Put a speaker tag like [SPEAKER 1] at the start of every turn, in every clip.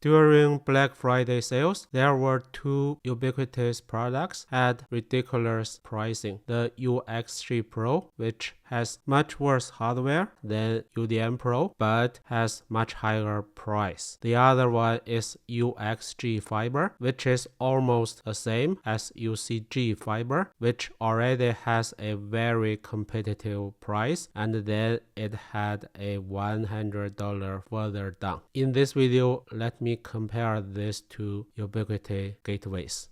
[SPEAKER 1] During Black Friday sales, there were two Ubiquiti products at ridiculous pricing. The UXG Pro, which has much worse hardware than UDM Pro, but has much higher price. The other one is UXG Fiber, which is almost the same as UXG Fiber, which already has a very competitive price, and then it had a $100 further down. In this video, let me compare these two Ubiquiti gateways.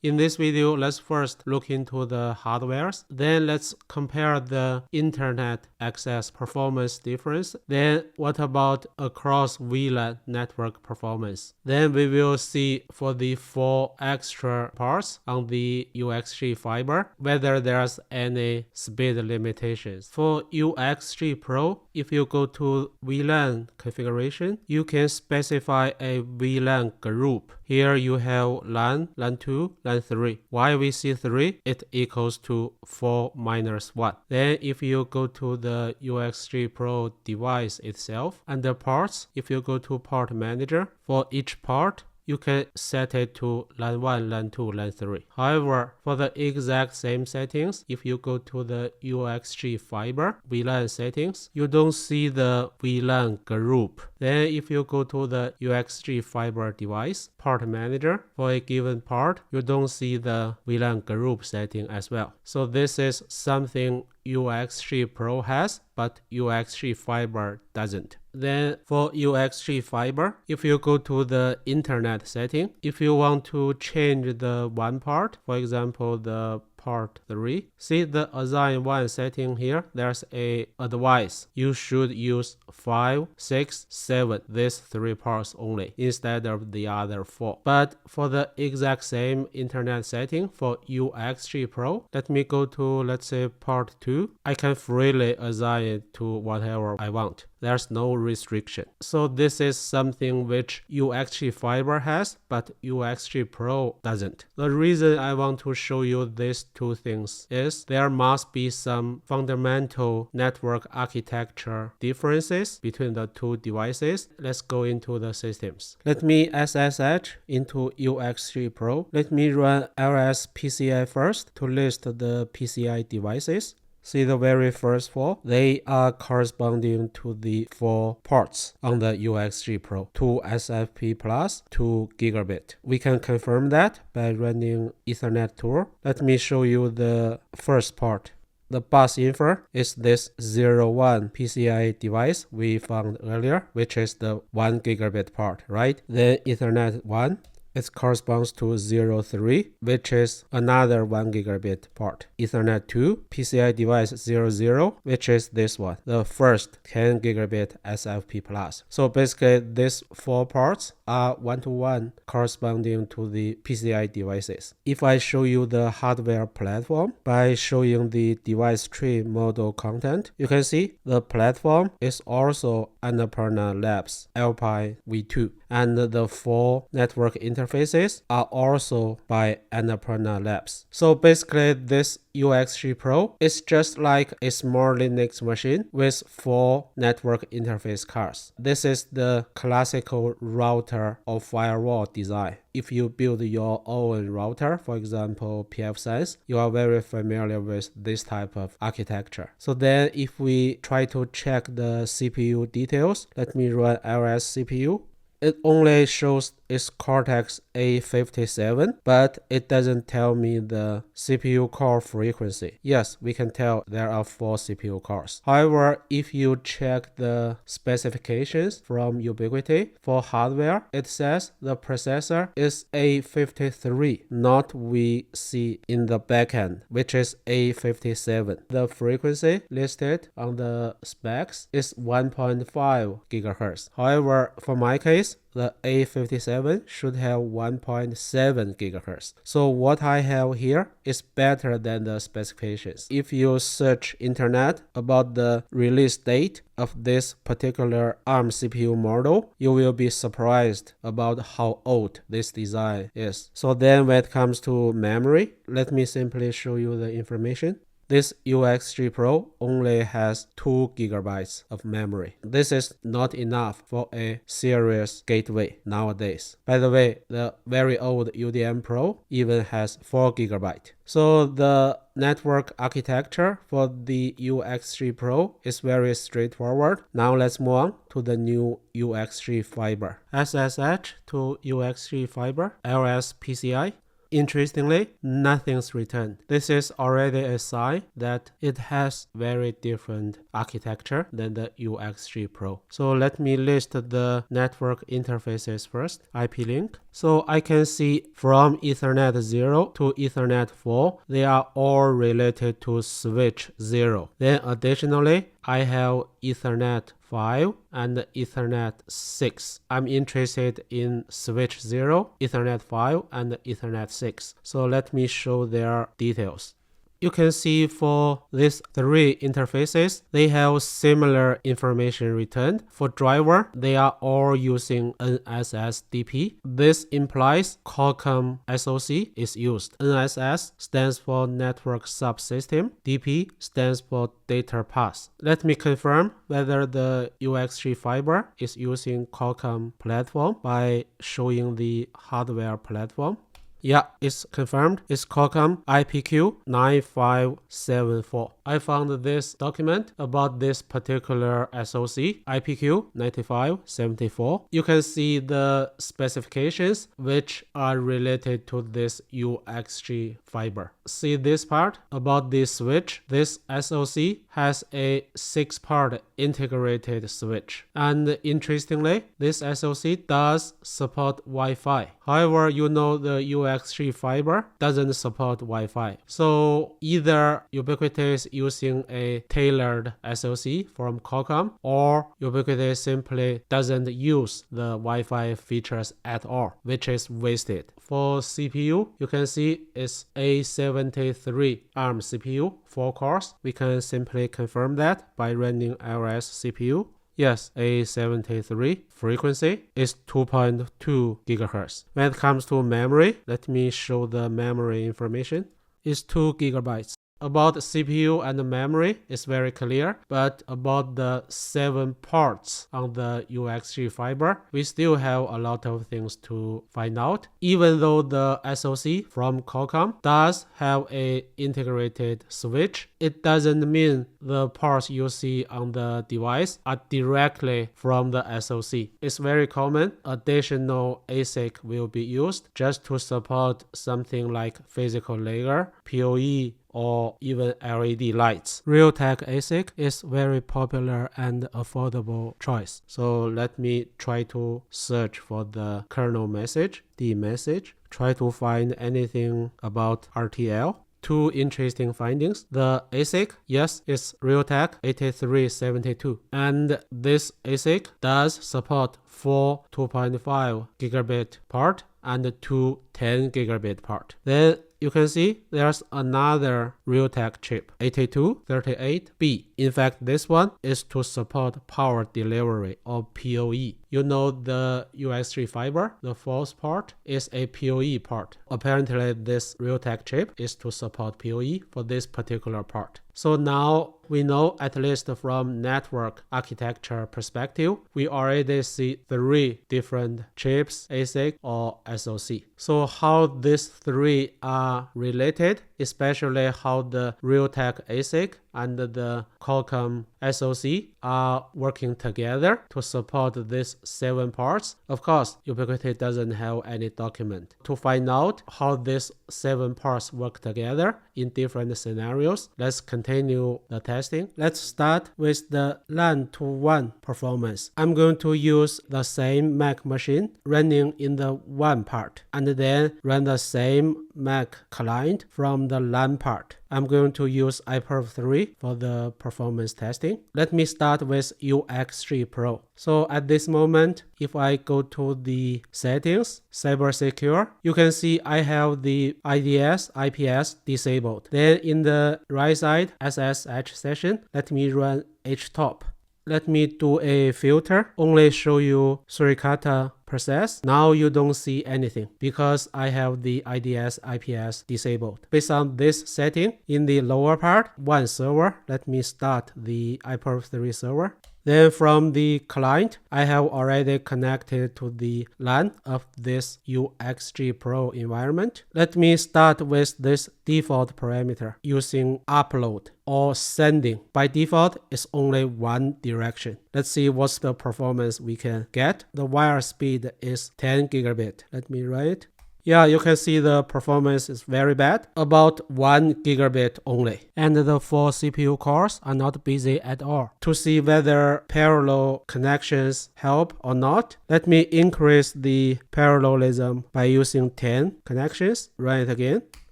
[SPEAKER 1] In this video, let's first look into the hardwares. Then let's compare the internet access performance difference. Then what about a cross-VLAN network performance? Then we will see for the 4 extra parts on the UXG Fiber whether there's any speed limitations. For UXG Pro, if you go to VLAN configuration, you can specify a VLAN group. Here you have LAN, LAN 2, LAN 3. Why we see 3? It equals to 4 minus 1. Then if you go to the UXG Pro device itself, under parts, if you go to part manager, for each part, you can set it to LAN 1, LAN 2, LAN 3. However, for the exact same settings, if you go to the UXG Fiber VLAN settings, you don't see the VLAN group. Then if you go to the UXG Fiber device part manager, for a given part, you don't see the VLAN group setting as well. So this is something UXG Pro has, but UXG Fiber doesn't. Then for UXG Fiber, if you go to the internet setting, if you want to change the one part, for example, the part 3, see the assign 1 setting here, there's a advice. You should use 5, 6, 7, these 3 parts only instead of the other 4. But for the exact same internet setting for UXG Pro, let me go to, let's say, part 2. I can freely assign it to whatever I want. There's no restriction. So this is something which UXG Fiber has, but UXG Pro doesn't. The reason I want to show you these two things is there must be some fundamental network architecture differences between the two devices. Let's go into the systems. Let me SSH into UXG Pro. Let me run ls PCI first to list the PCI devices. See the very first 4, they are corresponding to the 4 ports on the UXG Pro, 2 SFP plus 2 gigabit. We can confirm that by running Ethernet tour. Let me show you the first part. The bus info is this 01 PCI device we found earlier, which is the 1 gigabit part, right? Then Ethernet 1. It corresponds to 03, which is another 1 gigabit port. Ethernet 2, PCI device 00, which is this one, the first 10 gigabit SFP+. So basically, these 4 ports are one-to-one corresponding to the PCI devices. If I show you the hardware platform by showing the device tree model content, you can see the platform is also Annapurna Labs Alpine v2, and the 4 network interfaces are also by Annapurna Labs. So basically, this UXG Pro is just like a small Linux machine with 4 network interface cards. This is the classical router or firewall design. If you build your own router, for example pfSense, you are very familiar with this type of architecture. So then if we try to check the CPU details, let me run ls CPU. It only shows it's Cortex A57, but it doesn't tell me the CPU core frequency. Yes, we can tell there are 4 CPU cores. However, if you check the specifications from Ubiquiti for hardware, it says the processor is A53, not we see in the backend, which is A57. The frequency listed on the specs is 1.5 GHz. However, for my case, the A57 should have 1.7 GHz. So what I have here is better than the specifications. If you search internet about the release date of this particular ARM CPU model, you will be surprised about how old this design is. So then when it comes to memory, let me simply show you the information. this UXG Pro only has 2 GB of memory. This is not enough for a serious gateway nowadays. By the way, the very old UDM Pro even has 4 GB. So the network architecture for the UXG Pro is very straightforward. Now let's move on to the new UXG Fiber. SSH to UXG Fiber, LS PCI. Interestingly, nothing's returned. This is already a sign that it has very different architecture than the UXG Pro. So let me list the network interfaces first. IP link. So I can see from Ethernet 0 to Ethernet 4, they are all related to switch 0. Then additionally, I have Ethernet 5 and Ethernet 6. I'm interested in switch 0, Ethernet 5, and Ethernet 6. So let me show their details. You can see for these 3 interfaces, they have similar information returned. For driver, they are all using NSSDP. This implies Qualcomm SoC is used. NSS stands for Network Subsystem. DP stands for Data Path. Let me confirm whether the UXG Fiber is using Qualcomm platform by showing the hardware platform. Yeah, it's confirmed. It's Qualcomm IPQ9574. I found this document about this particular SoC, IPQ9574. You can see the specifications which are related to this UXG Fiber. See this part about this switch. This SoC has a 6-part integrated switch. And interestingly, this SoC does support Wi-Fi. However, you know the UXG Fiber doesn't support Wi-Fi. So either Ubiquiti is using a tailored SoC from Qualcomm, or Ubiquiti simply doesn't use the Wi-Fi features at all, which is wasted. For CPU, you can see it's A73 ARM CPU, 4 cores. We can simply confirm that by running LS CPU. Yes, A73 frequency is 2.2 GHz. When it comes to memory, let me show the memory information. It's 2 GB. About CPU and memory is very clear, but about the 7 ports on the UXG Fiber, we still have a lot of things to find out. Even though the SoC from Qualcomm does have a integrated switch, it doesn't mean the ports you see on the device are directly from the SoC. It's very common. Additional ASIC will be used just to support something like physical layer, PoE, or even LED lights. Realtek ASIC is very popular and affordable choice. So let me try to search for the kernel message, the message, try to find anything about RTL. 2 interesting findings. The ASIC, yes, it's Realtek 8372. And this ASIC does support 4 2.5 gigabit port and 2 10 gigabit port. Then you can see there's another Realtek chip, 8238B. In fact, this one is to support power delivery or PoE. You know the UXG Fiber, the 4th port, is a PoE port. Apparently, this Realtek chip is to support PoE for this particular part. So now we know, at least from network architecture perspective, we already see 3 different chips, ASIC or SoC. So how these 3 are related, especially how the Realtek ASIC and the Qualcomm SoC are working together to support these 7 parts. Of course, Ubiquiti doesn't have any document. To find out how these 7 parts work together in different scenarios, let's continue the testing. Let's start with the LAN to WAN performance. I'm going to use the same Mac machine running in the WAN part, and then run the same Mac client from the LAN part. I'm going to use iPerf 3 for the performance testing. Let me start with UXG Pro. So at this moment, if I go to the settings, cyber secure, you can see I have the IDS, IPS disabled. Then in the right side SSH session, let me run htop. let me do a filter, only show you Suricata process. Now you don't see anything because I have the IDS IPS disabled. Based on this setting, in the lower part, one server, let me start the IPv3 server. Then from the client, I have already connected to the LAN of this UXG Pro environment. Let me start with this default parameter using upload or sending. By default, it's only one direction. Let's see what's the performance we can get. The wire speed is 10 gigabit. Let me run it. Yeah, you can see the performance is very bad, about 1 gigabit only. And the 4 CPU cores are not busy at all. To see whether parallel connections help or not, let me increase the parallelism by using 10 connections. Run it again.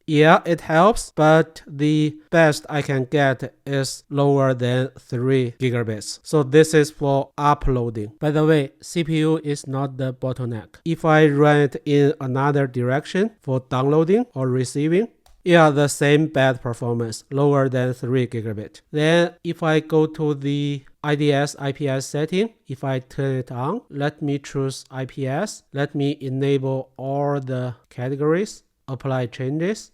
[SPEAKER 1] Yeah, it helps, but the best I can get is lower than 3 gigabits. So this is for uploading. By the way, CPU is not the bottleneck. If I run it in another direction for downloading or receiving, yeah, the same bad performance, lower than 3 gigabit. Then if I go to the IDS IPS setting, if I turn it on, let me choose IPS. Let me enable all the categories. Apply changes.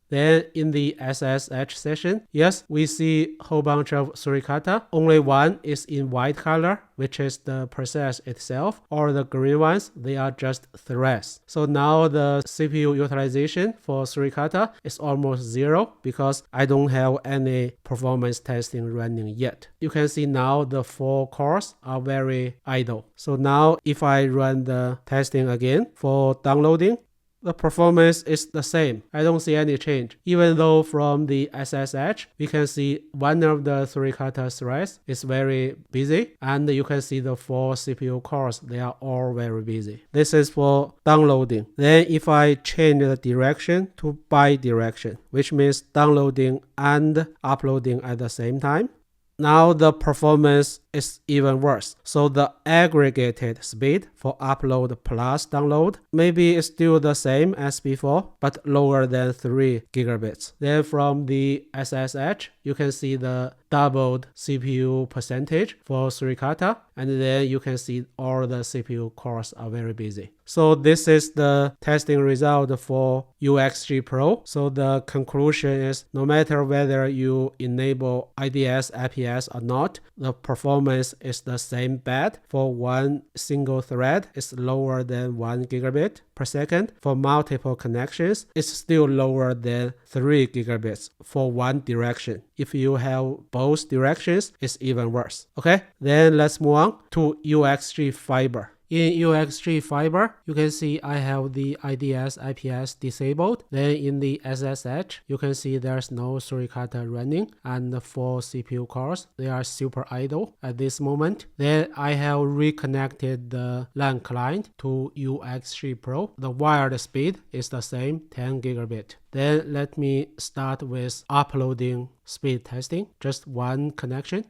[SPEAKER 1] Then in the SSH session, yes, we see a whole bunch of Suricata. Only one is in white color, which is the process itself, or the green ones, they are just threads. So now the CPU utilization for Suricata is almost zero because I don't have any performance testing running yet. You can see now the 4 cores are very idle. So now if I run the testing again for downloading, the performance is the same. I don't see any change. Even though from the SSH, we can see one of the Suricata threads is very busy, and you can see the 4 CPU cores, they are all very busy. This is for downloading. Then if I change the direction to bi-direction, which means downloading and uploading at the same time, now the performance is even worse. So the aggregated speed for upload plus download maybe is still the same as before, but lower than 3 gigabits. Then from the SSH, you can see the doubled CPU percentage for Suricata, and then you can see all the CPU cores are very busy. So this is the testing result for UXG Pro. So the conclusion is no matter whether you enable IDS IPS or not, the performance is the same bad. For one single thread, it's lower than 1 gigabit per second. For multiple connections, it's still lower than 3 gigabits for one direction. If you have both directions, it's even worse. Okay, then let's move on to UXG Fiber. In UXG Fiber, you can see I have the IDS IPS disabled. Then in the SSH, you can see there's no Suricata running, and the 4 CPU cores, they are super idle at this moment. Then I have reconnected the LAN client to UXG Pro. The wired speed is the same, 10 gigabit. Then let me start with uploading speed testing, just one connection.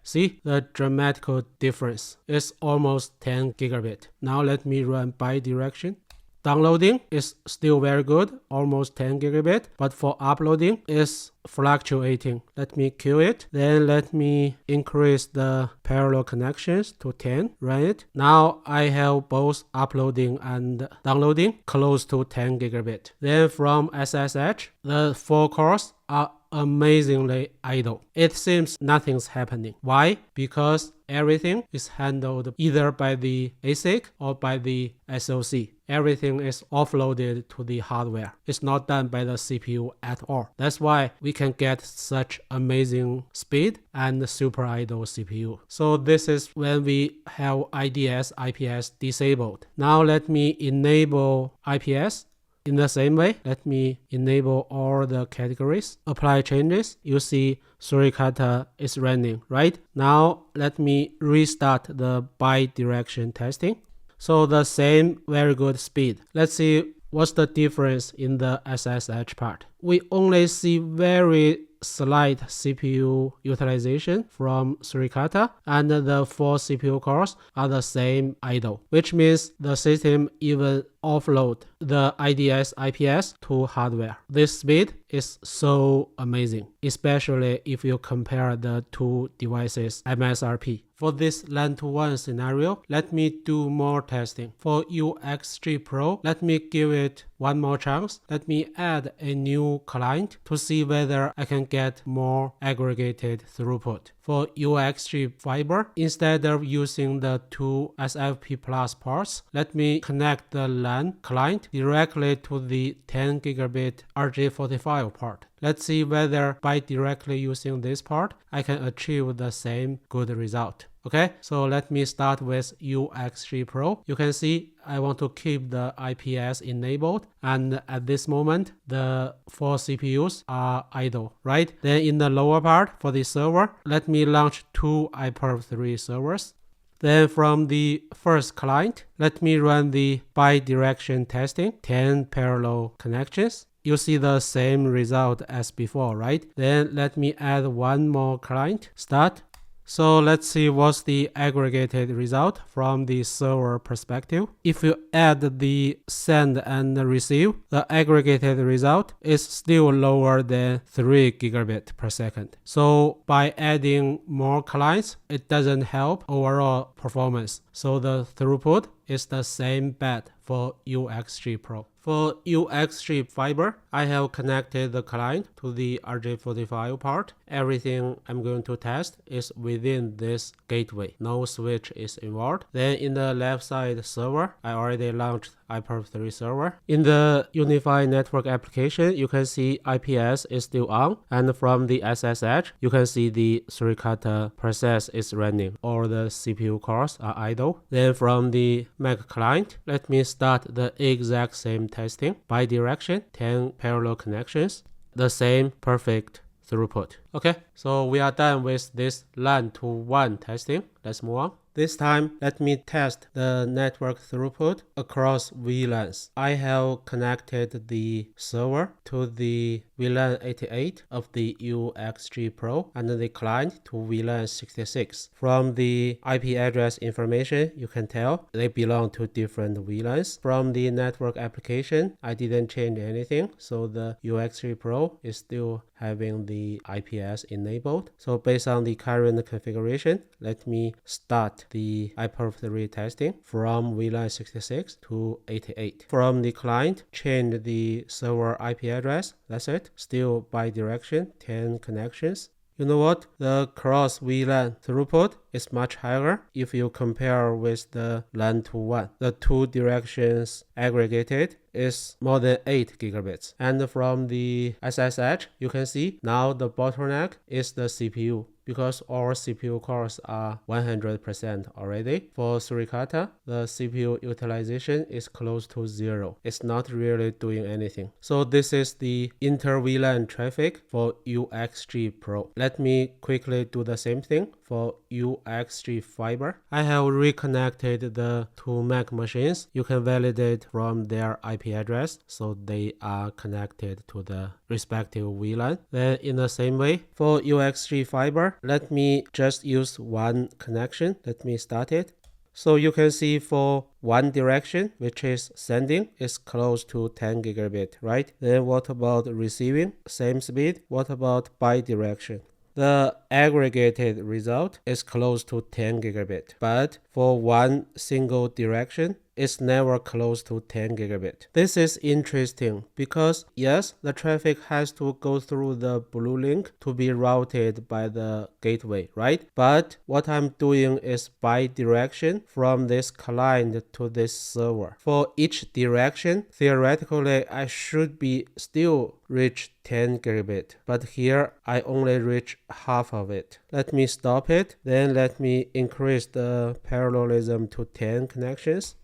[SPEAKER 1] See the dramatic difference. It's almost 10 gigabit. Now let me run bi-direction. Downloading is still very good, almost 10 gigabit, but for uploading it's fluctuating. Let me queue it. Then let me increase the parallel connections to 10, run it. Now I have both uploading and downloading close to 10 gigabit. Then from SSH, the 4 cores are amazingly idle. It seems nothing's happening. Why? Because everything is handled either by the ASIC or by the SoC. Everything is offloaded to the hardware. It's not done by the CPU at all. That's why we can get such amazing speed and super idle CPU. So this is when we have IDS IPS disabled. Now let me enable IPS. In the same way, let me enable all the categories, apply changes. You see Suricata is running, right? Now let me restart the bi-direction testing. So the same very good speed. Let's see what's the difference in the SSH part. We only see very slight CPU utilization from Suricata, and the 4 CPU cores are the same idle, which means the system even offload the IDS IPS to hardware. This speed is so amazing, especially if you compare the two devices MSRP. For this LAN to WAN scenario, let me do more testing. For UXG Pro, let me give it one more chance. Let me add a new client to see whether I can get more aggregated throughput. For UXG Fiber, instead of using the two SFP Plus ports, let me connect the LAN client directly to the 10 gigabit RJ45 port. Let's see whether by directly using this port, I can achieve the same good result. Okay, so let me start with UXG Pro. You can see I want to keep the IPS enabled, and at this moment the 4 CPUs are idle, right? Then in the lower part for the server, let me launch 2 iPerf3 servers. Then from the first client, let me run the bi-direction testing, 10 parallel connections. You see the same result as before, right? Then let me add one more client, start. So let's see what's the aggregated result from the server perspective. If you add the send and receive, the aggregated result is still lower than 3 gigabit per second. So by adding more clients, it doesn't help overall performance. So the throughput is the same bet for UXG Pro. For UXG Fiber, I have connected the client to the RJ45 port. Everything I'm going to test is within this gateway. No switch is involved. Then in the left side server, I already launched iPerf3 server. In the UniFi network application, you can see IPS is still on. And from the SSH, you can see the Suricata process is running. All the CPU cores are idle. Then from the Mac client, let me start the exact same testing. Bi-direction, 10 parallel connections. The same perfect throughput. Okay, so we are done with this LAN to WAN testing. Let's move on. This time, let me test the network throughput across VLANs. I have connected the server to the VLAN 88 of the UXG Pro and the client to VLAN 66. From the IP address information, you can tell they belong to different VLANs. From the network application, I didn't change anything, so the UXG Pro is still having the IPS enabled. So based on the current configuration, let me start the iPerf3 testing from VLAN 66 to 88. From the client, change the server IP address. That's it. Still bi-direction, 10 connections. You know what? The Cross-VLAN throughput is much higher if you compare with the LAN to WAN. The two directions aggregated is more than 8 gigabits. And from the SSH, you can see now the bottleneck is the CPU, because all CPU cores are 100% already. For Suricata, the CPU utilization is close to 0. It's not really doing anything. So this is the inter-VLAN traffic for UXG Pro. Let me quickly do the same thing for UXG Fiber. I have reconnected the two Mac machines. You can validate from their IP address, so they are connected to the respective VLAN. Then in the same way, for UXG Fiber, let me just use one connection. Let me start it. So you can see for one direction, which is sending, is close to 10 gigabit, right? Then what about receiving? Same speed. What about bi-direction? The aggregated result is close to 10 gigabit, but for one single direction, it's never close to 10 gigabit. This is interesting because yes, the traffic has to go through the blue link to be routed by the gateway, right? But what I'm doing is bi-direction from this client to this server. For each direction, theoretically, I should be still reach 10 gigabit, but here I only reach half of it. Let me stop it, then let me increase the parallelism to 10 connections.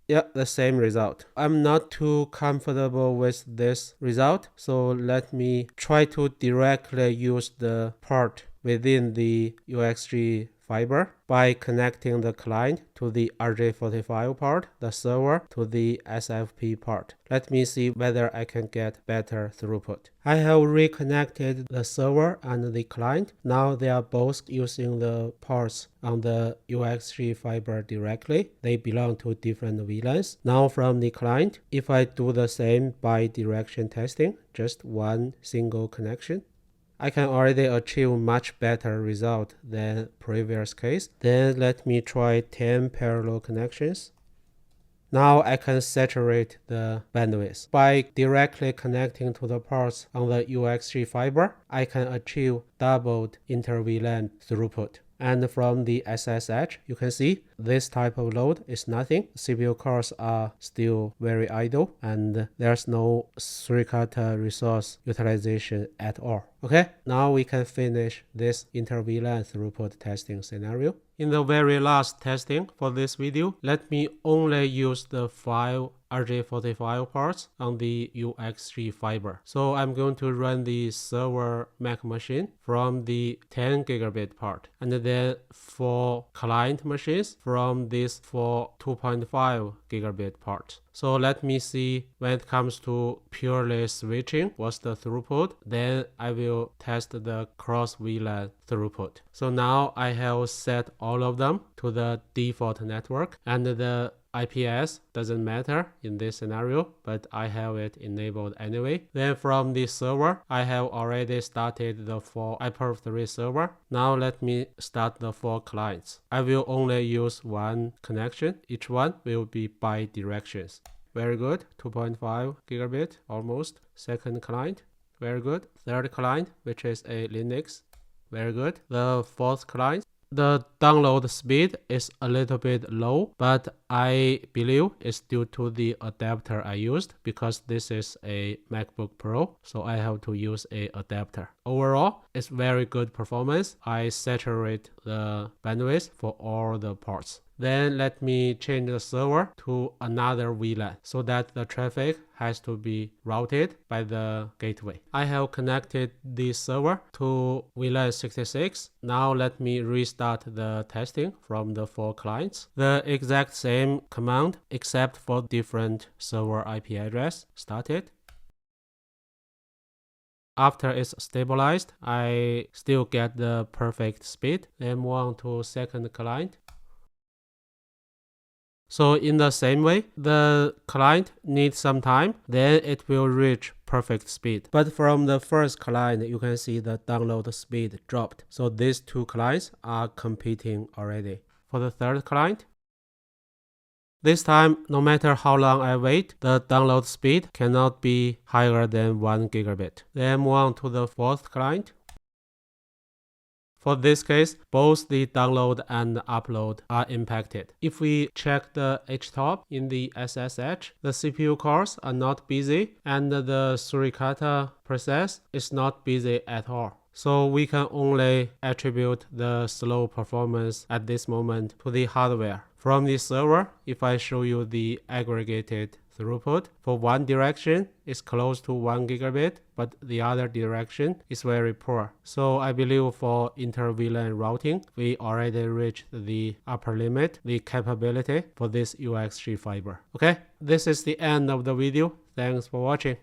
[SPEAKER 1] Yeah, the same result. I'm not too comfortable with this result, so let me try to directly use the port within the UXG Fiber by connecting the client to the RJ45 port, the server to the SFP port. Let me see whether I can get better throughput. I have reconnected the server and the client. Now they are both using the ports on the UXG Fiber directly. They belong to different VLANs. Now from the client, if I do the same bi-direction testing, just one single connection, I can already achieve much better result than previous case. Then let me try 10 parallel connections. Now I can saturate the bandwidth. By directly connecting to the ports on the UXG Fiber, I can achieve doubled inter-VLAN throughput. And from the SSH, you can see this type of load is nothing. CPU cores are still very idle, and there's no suricata resource utilization at all. Okay, now we can finish this inter-VLAN throughput testing scenario. In the very last testing for this video, let me only use the 5 RJ45 ports on the UXG Fiber. So I'm going to run the server Mac machine from the 10 gigabit port, and then for client machines from this for 2.5 gigabit port. So let me see when it comes to purely switching, what's the throughput. Then I will test the Cross-VLAN throughput. So now I have set all of them to the default network, and the IPS doesn't matter in this scenario, but I have it enabled anyway. Then from the server, I have already started the 4 IPv3 server. Now let me start the 4 clients. I will only use one connection. Each one will be bi-directions. Very good. 2.5 gigabit almost. Second client. Very good. Third client, which is a Linux. Very good. The fourth client. The download speed is a little bit low, but I believe it's due to the adapter I used, because this is a MacBook Pro, so I have to use a adapter. Overall, it's very good performance. I saturate the bandwidth for all the ports. Then let me change the server to another VLAN so that the traffic has to be routed by the gateway. I have connected this server to VLAN 66. Now let me restart the testing from the 4 clients. The exact same command except for different server IP address. Start it. After it's stabilized, I still get the perfect speed. Then move on to second client. So in the same way, the client needs some time, then it will reach perfect speed. But from the first client, you can see the download speed dropped. So these 2 clients are competing already. For the third client, this time, no matter how long I wait, the download speed cannot be higher than 1 gigabit. Then move on to the fourth client. For this case, both the download and upload are impacted. If we check the htop in the SSH, the CPU cores are not busy, and the suricata process is not busy at all. So we can only attribute the slow performance at this moment to the hardware. From the server, if I show you the aggregated throughput, for one direction is close to 1 gigabit, but the other direction is very poor. So I believe for inter-VLAN routing, we already reached the upper limit, the capability for this UXG Fiber. Okay, this is the end of the video. Thanks for watching.